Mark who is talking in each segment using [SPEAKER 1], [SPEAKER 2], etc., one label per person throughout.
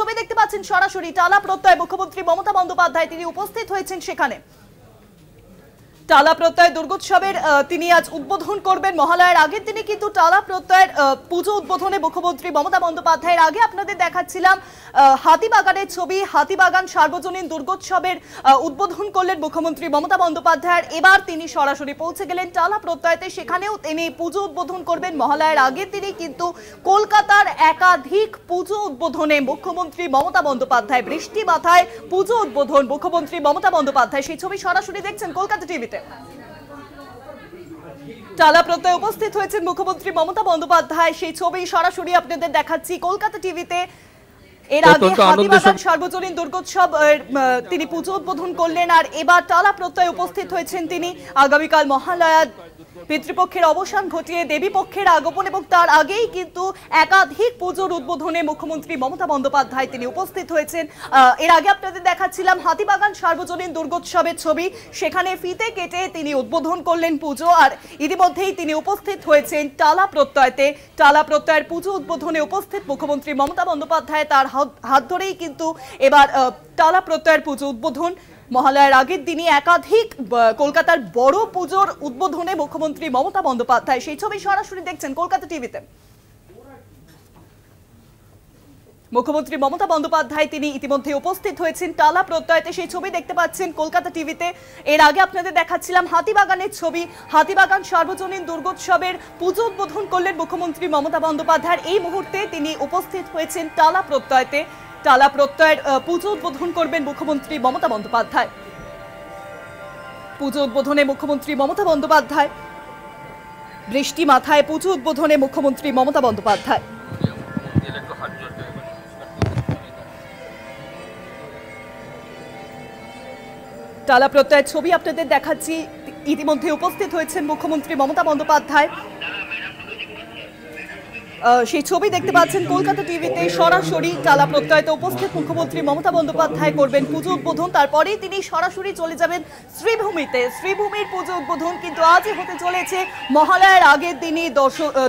[SPEAKER 1] ছবি দেখতে পাচ্ছেন সরাসরি টালা প্রত্যয় মুখ্যমন্ত্রী মমতা বন্দ্যোপাধ্যায় তিনি উপস্থিত হয়েছেন সেখানে। টালা প্রত্যয় দুর্গোৎসবের তিনি আজ উদ্বোধন করবেন। মহালয়ার আগের দিনে কিন্তু টালা প্রত্যয়ের পুজো উদ্বোধনে মুখ্যমন্ত্রী মমতা বন্দ্যোপাধ্যায়ের আগে আপনাদের দেখাচ্ছিলাম হাতিবাগানের ছবি। হাতিবাগান সার্বজনীন দুর্গোৎসবের উদ্বোধন করলেন মুখ্যমন্ত্রী মমতা বন্দ্যোপাধ্যায়। এবার তিনি সরাসরি পৌঁছে গেলেন টালা প্রত্যয়তে, সেখানেও তিনি পুজো উদ্বোধন করবেন। মহালয়ার আগের দিনে কিন্তু কলকাতার একাধিক পুজো উদ্বোধনে মুখ্যমন্ত্রী মমতা বন্দ্যোপাধ্যায়, বৃষ্টি মাথায় পুজো উদ্বোধন মুখ্যমন্ত্রী মমতা বন্দ্যোপাধ্যায়, সেই ছবি সরাসরি দেখছেন কলকাতা টিভিতে। টালা প্রত্যয় উপস্থিত হয়েছেন মুখ্যমন্ত্রী মমতা বন্দ্যোপাধ্যায়, সেই ছবি সরাসরি আপনাদের দেখাচ্ছি কলকাতা টিভিতে। এর আগে হাতিবাগান সার্বজনীন দুর্গোৎসব তিনি পুজো উদ্বোধন করলেন, আর এবার টালা প্রত্যয় উপস্থিত হয়েছেন তিনি। আগামীকাল মহালয়া, পিতৃপক্ষের অবসান ঘটিয়ে দেবী পক্ষের আগমন, এবং তার আগেই কিন্তু একাধিক পুজোর উদ্বোধনে মুখ্যমন্ত্রী মমতা বন্দ্যোপাধ্যায় তিনি উপস্থিত হয়েছেন। এর আগে আপনাদের দেখাচ্ছিলাম হাতিবাগান সার্বজনীন দুর্গোৎসবের ছবি, সেখানে ফিতে কেটে তিনি উদ্বোধন করলেন পুজো, আর ইতিমধ্যেই তিনি উপস্থিত হয়েছেন টালা প্রত্যয়তে। টালা প্রত্যয়ের পুজো উদ্বোধনে উপস্থিত মুখ্যমন্ত্রী মমতা বন্দ্যোপাধ্যায়, তার হাত ধরেই কিন্তু এবার টালা প্রত্যয়ের পুজো উদ্বোধন। মহালয়ার আগের দিনই একাধিক কলকাতার বড় পুজোর উদ্বোধনে মুখ্যমন্ত্রী মমতা বন্দ্যোপাধ্যায়, সেই ছবি সরাসরি দেখছেন কলকাতা টিভিতে। মুখ্যমন্ত্রী মমতা বন্দ্যোপাধ্যায় তিনি ইতিমধ্যে উপস্থিত হয়েছেন টালা প্রত্যয়তে, সেই ছবি দেখতে পাচ্ছেন কলকাতা টিভিতে। এর আগে আপনাদের দেখাচ্ছিলাম হাতিবাগানের ছবি। হাতিবাগান সার্বজনীন দুর্গোৎসবের পুজো উদ্বোধন করলেন মুখ্যমন্ত্রী মমতা বন্দ্যোপাধ্যায়। এই মুহূর্তে তিনি উপস্থিত হয়েছেন টালা প্রত্যয়তে। টালা প্রত্যয়ের পুজো উদ্বোধন করবেন মুখ্যমন্ত্রী মমতা বন্দ্যোপাধ্যায়। পুজো উদ্বোধনে মুখ্যমন্ত্রী মমতা বন্দ্যোপাধ্যায়, বৃষ্টি মাথায় পুজো উদ্বোধনে মুখ্যমন্ত্রী মমতা বন্দ্যোপাধ্যায়। টালা প্রত্যয়ের ছবি আপনাদের দেখাচ্ছি। ইতিমধ্যে উপস্থিত হয়েছেন মুখ্যমন্ত্রী মমতা বন্দ্যোপাধ্যায়, সেই ছবি দেখতে পাচ্ছেন কলকাতা টিভিতে। সরাসরি টালা প্রত্যয়তে উপস্থিত মুখ্যমন্ত্রী মমতা বন্দ্যোপাধ্যায় করবেন পুজো উদ্বোধন, তারপরেই তিনি সরাসরি চলে যাবেন শ্রীভূমিতে। শ্রীভূমির পুজো উদ্বোধন কিন্তু আজই হতে চলেছে। মহালয়ার আগের দিনই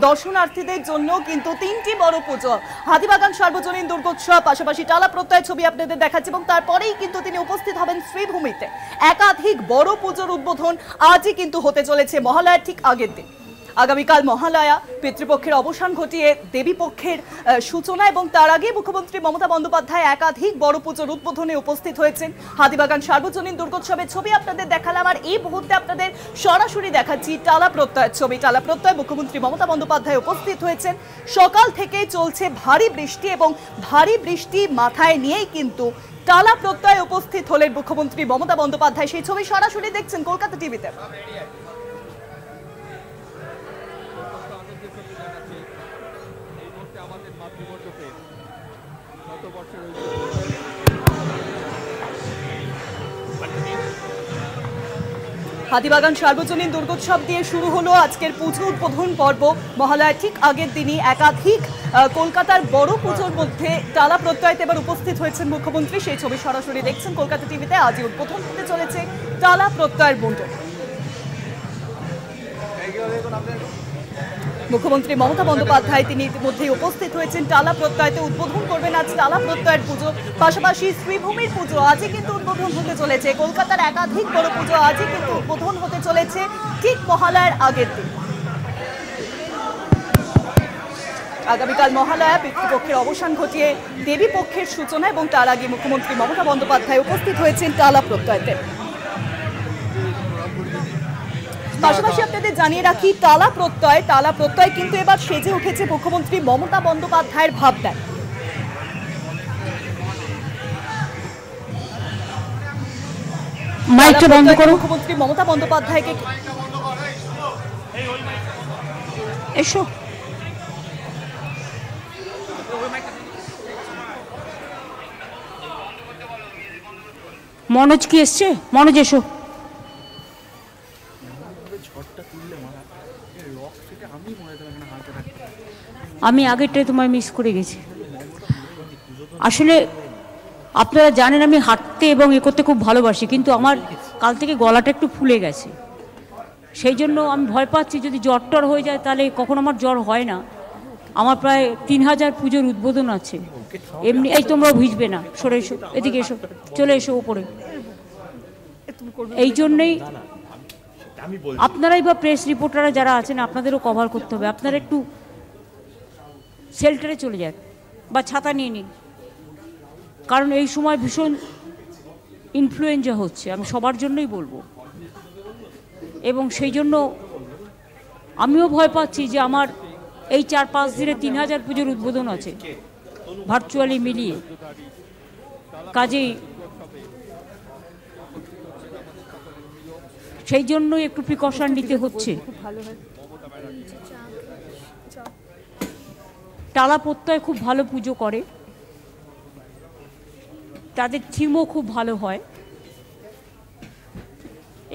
[SPEAKER 1] দর্শনার্থীদের জন্য কিন্তু তিনটি বড় পুজো, হাতিবাগান সার্বজনীন দুর্গোৎসব, পাশাপাশি টালা প্রত্যয় ছবি আপনাদের দেখাচ্ছে, এবং তারপরেই কিন্তু তিনি উপস্থিত হবেন শ্রীভূমিতে। একাধিক বড় পুজোর উদ্বোধন আজই কিন্তু হতে চলেছে মহালয়ার ঠিক আগের দিন। আগামীকাল মহালয়া, পিতৃপক্ষের অবসান ঘটিয়ে দেবী পক্ষের সূচনা, এবং তার আগে মুখ্যমন্ত্রী মমতা বন্দ্যোপাধ্যায় একাধিক বড় পুজোর উদ্বোধনে উপস্থিত হয়েছেন। হাতিবাগান সার্বজনীন দুর্গোৎসবের ছবি আপনাদের দেখালাম, আর এই মুহূর্তে আপনাদের সরাসরি দেখাচ্ছি টালা প্রত্যয়ের ছবি। টালা প্রত্যয় মুখ্যমন্ত্রী মমতা বন্দ্যোপাধ্যায় উপস্থিত হয়েছেন। সকাল থেকেই চলছে ভারী বৃষ্টি, এবং ভারী বৃষ্টি মাথায় নিয়েই কিন্তু টালা প্রত্যয় উপস্থিত হলেন মুখ্যমন্ত্রী মমতা বন্দ্যোপাধ্যায়, সেই ছবি সরাসরি দেখছেন কলকাতা টিভিতে। হাতিবাগান সার্বজনীন দুর্গোৎসব দিয়ে শুরু হলো আজকের পুজো উদ্বোধন পর্ব। মহালয়ার ঠিক আগের দিনই একাধিক কলকাতার বড় পুজোর মধ্যে টালা প্রত্যয়তে এবার উপস্থিত হয়েছেন মুখ্যমন্ত্রী, সেই ছবি সরাসরি দেখছেন কলকাতা টিভিতে। আজই উদ্বোধন হতে চলেছে টালা প্রত্যয়ের মণ্ডপ। মুখ্যমন্ত্রী মমতা বন্দ্যোপাধ্যায় তিনি ইতিমধ্যে উপস্থিত হয়েছেন টালা প্রত্যয়তে। উদ্বোধন করবেন আজ টালা প্রত্যয়ের পুজো, পাশাপাশি শ্রীভূমির পুজো আজই কিন্তু উদ্বোধন হতে চলেছে। কলকাতার একাধিক বড় পুজো আজই কিন্তু উদ্বোধন হতে চলেছে ঠিক মহালয়ার আগের দিন। আগামীকাল মহালয়া, পিতৃপক্ষের অবসান ঘটিয়ে দেবী পক্ষের সূচনা, এবং তার আগে মুখ্যমন্ত্রী মমতা বন্দ্যোপাধ্যায় উপস্থিত হয়েছেন টালা প্রত্যয়তে। পাশাপাশি আপনাদের জানিয়ে রাখি টালা প্রত্যয় কিন্তু এবার সেজে উঠেছে মুখ্যমন্ত্রী মমতা বন্দ্যোপাধ্যায়ের ভাবনায়। মাইকটা বন্ধ করো। মুখ্যমন্ত্রী মমতা বন্দ্যোপাধ্যায়কে এসো, মনোজ কি এসছে? মনোজ এসো। আমি আগেরটাই তোমায় মিস করে গেছি। আসলে আপনারা জানেন আমি হাঁটতে এবং এ করতে খুব ভালোবাসি, কিন্তু আমার কাল থেকে গলাটা একটু ফুলে গেছে, সেই জন্য আমি ভয় পাচ্ছি যদি জ্বর টর হয়ে যায় তাহলে। কখন আমার জ্বর হয় না,
[SPEAKER 2] আমার প্রায় 3000 পুজোর উদ্বোধন আছে। এমনি এই তোমরাও ভিজবে না, সরে এসো, এদিকে এসো, চলে এসো ওপরে। এই জন্যেই আপনারাই বা প্রেস রিপোর্টাররা যারা আছেন আপনাদেরও কভার করতে হবে। আপনারা একটু শেল্টারে চলে যান বা ছাতা নিয়ে নিন, কারণ এই সময় ভীষণ ইনফ্লুয়েঞ্জা হচ্ছে, আমি সবার জন্যই বলবো। এবং সেই জন্য আমিও ভয় পাচ্ছি যে আমার এই 4-5 দিনে 3000 পুজোর উদ্বোধন আছে ভার্চুয়ালি মিলিয়ে, কাজেই সেই জন্যই একটু প্রিকশন নিতে হচ্ছে। টালা প্রত্যয় খুব ভালো পুজো করে, তাদের থিমও খুব ভালো হয়।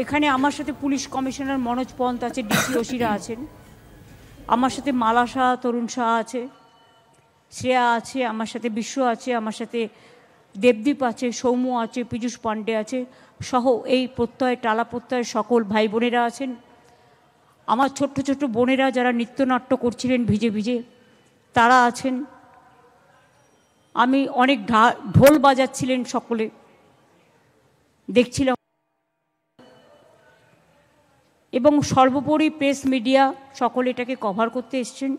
[SPEAKER 2] এখানে আমার সাথে পুলিশ কমিশনার মনোজ পন্ত আছে, ডিসি ওসিরা আছেন, আমার সাথে মালা শাহ, তরুণ শাহ আছে, শ্রেয়া আছে, আমার সাথে বিশ্ব আছে, আমার সাথে দেবদীপ আছে, সৌম্য আছে, পীযূষ পাণ্ডে আছে, সহ এই প্রত্যয় টালা প্রত্যয়ের সকল ভাই বোনেরা আছেন। আমার ছোট্ট ছোট্ট বোনেরা যারা নৃত্যনাট্য করছিলেন ভিজে ভিজে তারা আছেন। আমি অনেক ঢোল বাজাচ্ছিলেন সকলে দেখছিলাম। এবং সর্বোপরি প্রেস মিডিয়া সকলে এটাকে কভার করতে এসছেন,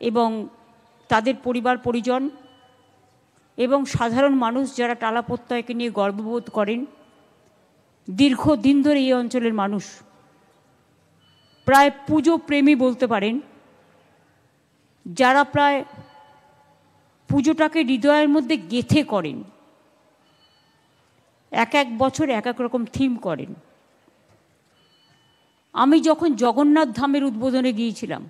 [SPEAKER 2] এবং তাদের পরিবার পরিজন এবং সাধারণ মানুষ যারা টালা প্রত্যয়কে নিয়ে গর্ববোধ করেন। দীর্ঘদিন ধরে এই অঞ্চলের মানুষ প্রায় পুজো প্রেমী বলতে পারেন, যারা প্রায় পুজোটাকে হৃদয়ের মধ্যে গেঁথে করেন, এক এক বছর এক এক রকম থিম করেন। আমি যখন জগন্নাথ ধামের উদ্বোধনে গিয়েছিলাম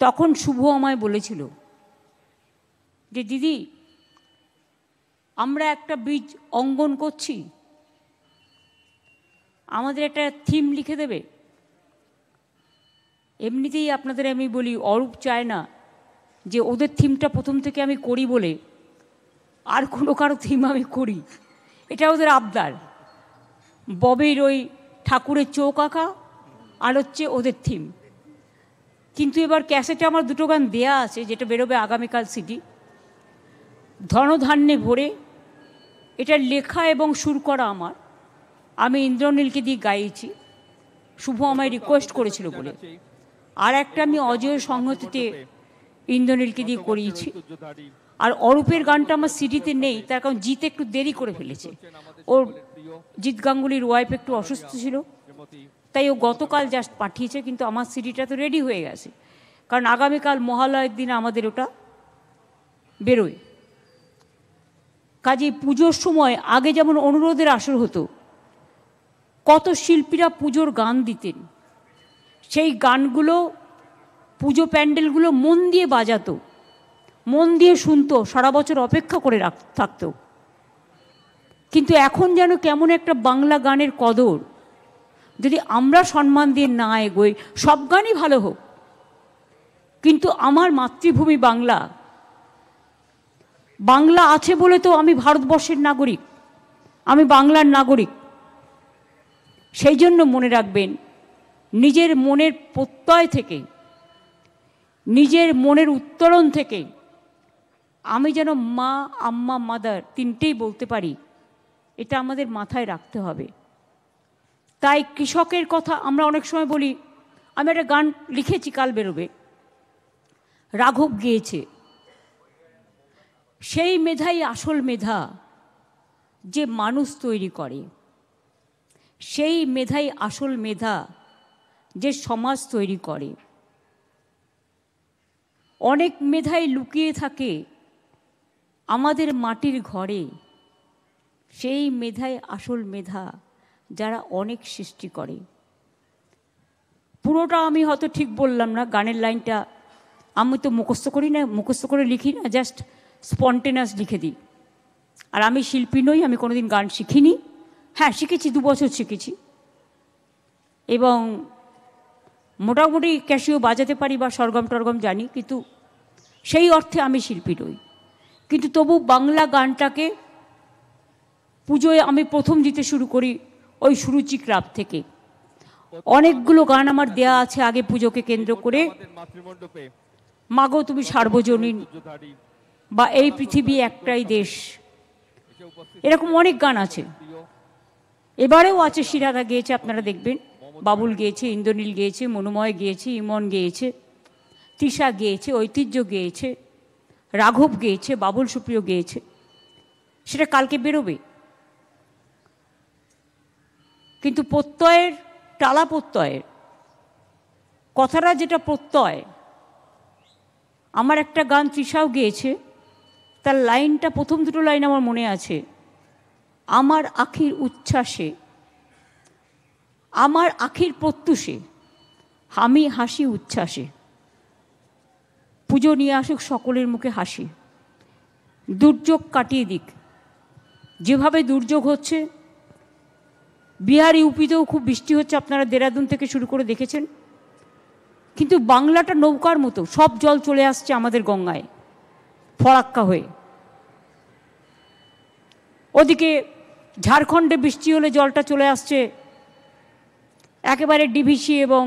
[SPEAKER 2] তখন শুভ আমায় বলেছিল যে দিদি আমরা একটা বীজ অঙ্কন করছি, আমাদের একটা থিম লিখে দেবে। এমনিতেই আপনাদের আমি বলি, অরূপ চায় না যে ওদের থিমটা প্রথম থেকে আমি করি বলে আর কোনো কারো থিম আমি করি, এটা ওদের আবদার। ববের ওই ঠাকুরের চোখ আঁকা আর হচ্ছে ওদের থিম। কিন্তু এবার ক্যাসেটে আমার দুটো গান দেয়া আছে, যেটা বেরোবে আগামীকাল সিডি, ধনধান্যে ভরে। এটা লেখা এবং সুর করা আমার, আমি ইন্দ্রনীলকে দিয়ে গাইছি, শুভ আমায় রিকোয়েস্ট করেছিল বলে। আর একটা আমি অজয় সংহতিতে ইন্দ্রনীলকে দিয়ে করিয়েছি। আর অরূপের গানটা আমার সিডিতে নেই, তার কারণ জিত একটু দেরি করে ফেলেছে। ওর জিৎ গাঙ্গুলির ওয়াইফ একটু অসুস্থ ছিল, তাই ও গতকাল জাস্ট পাঠিয়েছে, কিন্তু আমার সিডিটা তো রেডি হয়ে গেছে, কারণ আগামীকাল মহালয়ের দিন আমাদের ওটা বেরোয়। কাজে পুজোর সময় আগে যেমন অনুরোধের আসর হতো, কত শিল্পীরা পুজোর গান দিতেন, সেই গানগুলো পুজো প্যান্ডেলগুলো মন দিয়ে বাজাতো, মন দিয়ে শুনতো, সারা বছর অপেক্ষা করে থাকতো। কিন্তু এখন যেন কেমন একটা বাংলা গানের কদর, যদি আমরা সম্মান দিয়ে না এগোই, সব গানই ভালো হোক, কিন্তু আমার মাতৃভূমি বাংলা, বাংলা আছে বলে তো আমি ভারতবর্ষের নাগরিক, আমি বাংলার নাগরিক। সেই জন্য মনে রাখবেন, নিজের মনের প্রত্যয় থেকে, নিজের মনের উত্তরণ থেকে আমি যেন মা, আম্মা, মাদার তিনটেই বলতে পারি, এটা আমাদের মাথায় রাখতে হবে। তাই কৃষকের কথা আমরা অনেক সময় বলি। আমি একটা গান লিখেছি, কাল বেরোবে, রাঘব গেয়েছে, সেই মেধাই আসল মেধা যে মানুষ তৈরি করে, সেই মেধাই আসল মেধা যে সমাজ তৈরি করে। অনেক মেধাই লুকিয়ে থাকে আমাদের মাটির ঘরে, সেই মেধাই আসল মেধা যারা অনেক সৃষ্টি করে। পুরোটা আমি হয়তো ঠিক বললাম না, গানের লাইনটা আমি তো মুখস্থ করি না, মুখস্থ করে লিখি না, জাস্ট স্পন্টেনাস লিখে দিই। আর আমি শিল্পী নই, আমি কোনোদিন গান শিখিনি। হ্যাঁ শিখেছি, 2 বছর শিখেছি, এবং মোটামুটি ক্যাসিও বাজাতে পারি বা সরগম টরগম জানি, কিন্তু সেই অর্থে আমি শিল্পী নই। কিন্তু তবু বাংলা গানটাকে পুজোয় আমি প্রথম দিতে শুরু করি ওই সুরুচি ক্লাব থেকে। অনেকগুলো গান আমার দেয়া আছে আগে পুজোকে কেন্দ্র করে। মাগো তুমি সার্বজনীন, বা এই পৃথিবী একটাই দেশ, এরকম অনেক গান আছে। এবারেও আছে, শিরাদা গেয়েছে, আপনারা দেখবেন, বাবুল গেয়েছে, ইন্দ্রনীল গেয়েছে, মনোময় গেয়েছে, ইমন গেয়েছে, তৃষা গেয়েছে, ঐতিহ্য গেয়েছে, রাঘব গেয়েছে, বাবুল সুপ্রিয় গেয়েছে। সেটা কালকে বেরোবে। কিন্তু প্রত্যয়ের, টালা প্রত্যয়ের কথাটা যেটা প্রত্যয়, আমার একটা গান তৃষাও গেয়েছে, তার লাইনটা, প্রথম দুটো লাইন আমার মনে আছে। আমার আখির উচ্ছ্বাসে, আমার আখির প্রত্যুষে আমি হাসি উচ্ছ্বাসে, পুজো নিয়ে আসুক সকলের মুখে হাসি, দুর্যোগ কাটিয়ে দিক। যেভাবে দুর্যোগ হচ্ছে, বিহার ইউপিতেও খুব বৃষ্টি হচ্ছে, আপনারা দেরাদুন থেকে শুরু করে দেখেছেন। কিন্তু বাংলাটা নৌকার মতো, সব জল চলে আসছে আমাদের গঙ্গায় ফরাক্কা হয়ে। ওদিকে ঝাড়খণ্ডে বৃষ্টি হলে জলটা চলে আসছে একেবারে ডিভিসি এবং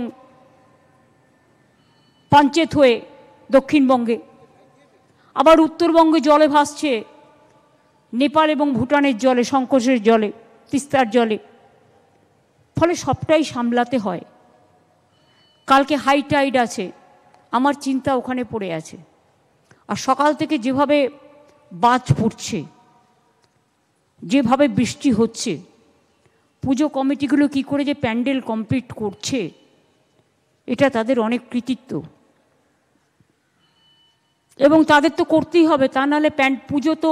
[SPEAKER 2] পাঞ্চেত হয়ে দক্ষিণবঙ্গে। আবার উত্তরবঙ্গে জলে ভাসছে নেপাল এবং ভুটানের জলে, সংকোচের জলে, তিস্তার জলে। ফলে সবটাই সামলাতে হয়। কালকে হাই টাইড আছে, আমার চিন্তা ওখানে পড়ে আছে। আর সকাল থেকে যেভাবে বাজ পড়ছে, যেভাবে বৃষ্টি হচ্ছে, পুজো কমিটিগুলো কি করে যে প্যান্ডেল কমপ্লিট করছে, এটা তাদের অনেক কৃতিত্ব। এবং তাদের তো করতেই হবে, তা নাহলে পুজো তো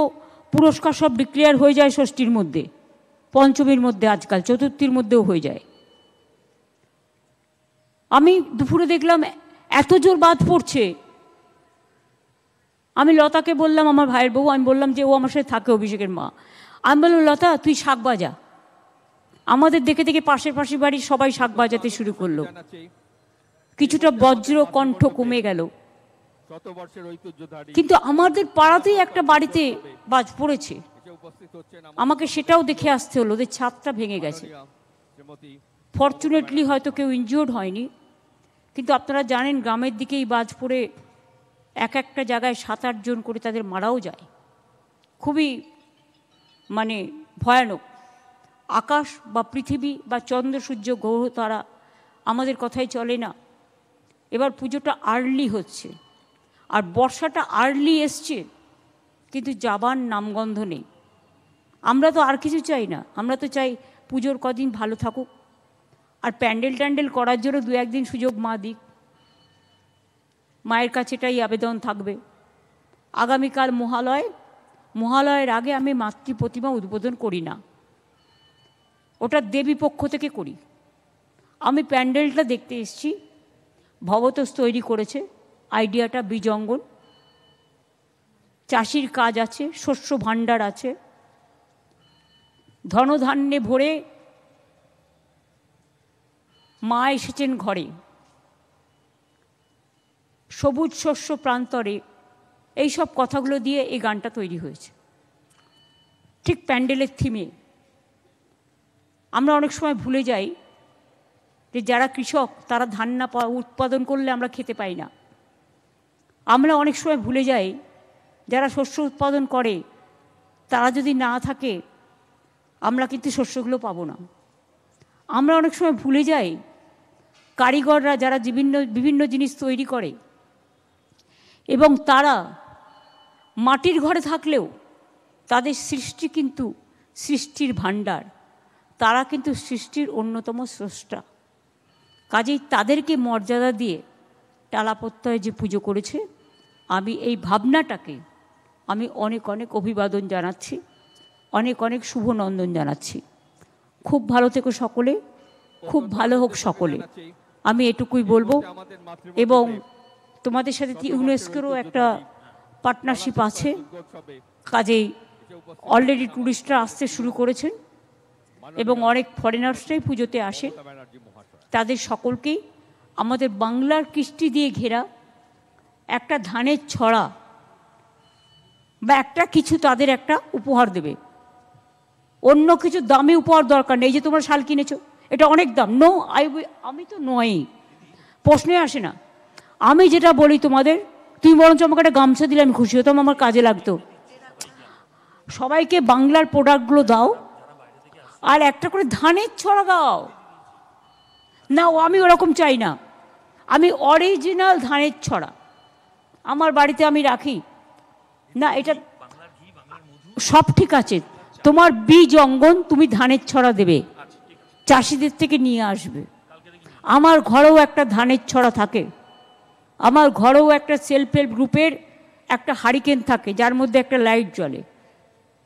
[SPEAKER 2] পুরস্কার সব ডিক্লেয়ার হয়ে যায় ষষ্ঠীর মধ্যে, পঞ্চমীর মধ্যে, আজকাল চতুর্থীর মধ্যেও হয়ে যায়। আমি দুপুরে দেখলাম এত জোর বাদ পড়ছে। আমি লতাকে বললাম, আমার ভাইয়ের বউ, আমি বললাম যে ও আমার সাথে থাকে, অভিষেকের মা, আমি বললাম লতা তুই শাক বাজা। আমাদের দেখে দেখে পাশের বাড়ির সবাই শাক বাজাতে শুরু করলো। কিছুটা বজ্র কণ্ঠ কমে গেল। কিন্তু আমাদের পাড়াতেই একটা বাড়িতে বাজ পড়েছে, আমাকে সেটাও দেখে আসতে হলো। ওদের ছাদটা ভেঙে গেছে। ফরচুনেটলি হয়তো কেউ ইনজিওর্ড হয়নি। কিন্তু আপনারা জানেন গ্রামের দিকেই বাজ পড়ে এক একটা জায়গায় 7-8 জন করে তাদের মারাও যায়। খুবই মানে ভয়ানক। আকাশ বা পৃথিবী বা চন্দ্র সূর্য গ্রহ তারা আমাদের কথাই চলে না। এবার পুজোটা আর্লি হচ্ছে, আর বর্ষাটা আর্লি এসছে, কিন্তু যাবার নামগন্ধ নেই। আমরা তো আর কিছু চাই না, আমরা তো চাই পুজোর কদিন ভালো থাকুক, আর প্যান্ডেল ট্যান্ডেল করার জন্য 2-1 দিন সুযোগ মা দিক। মায়ের কাছে এটাই আবেদন থাকবে। আগামীকাল মহালয়ের আগে আমি মাতৃ প্রতিমা উদ্বোধন করি না, ওটা দেবী পক্ষ থেকে করি। আমি প্যান্ডেলটা দেখতে এসেছি, ভবতোষ তৈরি করেছে, আইডিয়াটা বীজঙ্গন, চাষির কাজ আছে, শস্য ভাণ্ডার আছে, ধনধান্যে ভরে মা এসেছেন ঘরে, সবুজ শস্য প্রান্তরে, এই সব কথাগুলো দিয়ে এই গানটা তৈরি হয়েছে, ঠিক প্যান্ডেলের থিমে। আমরা অনেক সময় ভুলে যাই যে যারা কৃষক তারা ধান না উৎপাদন করলে আমরা খেতে পাই না। আমরা অনেক সময় ভুলে যাই যারা শস্য উৎপাদন করে তারা যদি না থাকে আমরা কিন্তু শস্যগুলো পাবো না। আমরা অনেক সময় ভুলে যাই কারিগররা যারা বিভিন্ন জিনিস তৈরি করে, এবং তারা মাটির ঘরে থাকলেও তাদের সৃষ্টি কিন্তু সৃষ্টির ভাণ্ডার, তারা কিন্তু সৃষ্টির অন্যতম স্রষ্টা। কাজেই তাদেরকে মর্যাদা দিয়ে টালা প্রত্যয়ে যে পুজো করেছে, আমি এই ভাবনাটাকে আমি অনেক অনেক অভিবাদন জানাচ্ছি, অনেক অনেক শুভনন্দন জানাচ্ছি। খুব ভালো থেকো সকলে, খুব ভালো হোক সকলে, আমি এটুকুই বলবো। এবং তোমাদের সাথে ইউনেস্কোরও একটা পার্টনারশিপ আছে, কাজেই অলরেডি ট্যুরিস্টরা আসতে শুরু করেছেন এবং অনেক ফরেনার্সরাই পুজোতে আসেন। তাদের সকলকেই আমাদের বাংলার কৃষ্টি দিয়ে ঘেরা একটা ধানের ছড়া বা একটা কিছু তাদের একটা উপহার দেবে। অন্য কিছু দামি উপহার দরকার নেই, যে তোমরা শাল কিনেছো এটা অনেক দাম। নো, আমি তো নয়ই, প্রশ্নে আসে না। আমি যেটা বলি তোমাদের, তুমি বরঞ্চ আমাকে একটা গামছা দিলে আমি খুশি হতাম, আমার কাজে লাগতো। সবাইকে বাংলার প্রোডাক্টগুলো দাও, আর একটা করে ধানের ছড়া দাও না। আমি ওরকম চাই না, আমি অরিজিনাল ধানের ছড়া আমার বাড়িতে আমি রাখি না। এটা সব ঠিক আছে, তোমার বীজ অঙ্গন তুমি ধানের ছড়া দেবে, চাষিদের থেকে নিয়ে আসবে। আমার ঘরেও একটা ধানের ছড়া থাকে, আমার ঘরেও একটা সেলফ হেল্প গ্রুপের একটা হারিকেন থাকে যার মধ্যে একটা লাইট জ্বলে।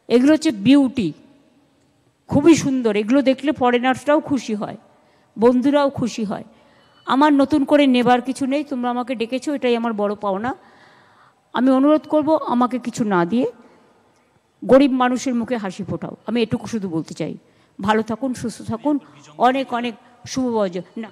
[SPEAKER 2] এগুলো হচ্ছে বিউটি, খুবই সুন্দর। এগুলো দেখলে ফরেনার্সরাও খুশি হয়, বন্ধুরাও খুশি হয়। আমার নতুন করে নেবার কিছু নেই, তোমরা আমাকে ডেকেছো, এটাই আমার বড় পাওনা। আমি অনুরোধ করব আমাকে কিছু না দিয়ে গরিব মানুষের মুখে হাসি ফোটাও, আমি এটুকু শুধু বলতে চাই। ভালো থাকুন, সুস্থ থাকুন, অনেক অনেক শুভ বছর না।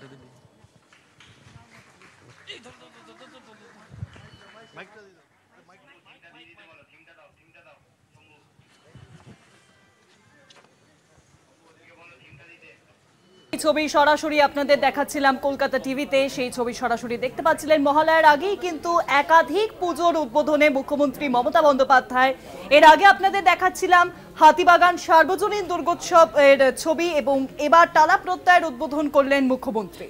[SPEAKER 1] ছবি সরাসরি আপনাদের দেখাচ্ছিলাম কলকাতা টিভিতে। সেই ছবি সরাসরি দেখতে পাচ্ছিলেন। মহালয়ার আগেই কিন্তু একাধিক পুজোর উদ্বোধনে মুখ্যমন্ত্রী মমতা বন্দ্যোপাধ্যায়। এর আগে আপনাদের দেখাচ্ছিলাম হাতিবাগান সার্বজনীন দুর্গোৎসব এর ছবি, এবং এবার টালা প্রত্যয়ের উদ্বোধন করলেন মুখ্যমন্ত্রী।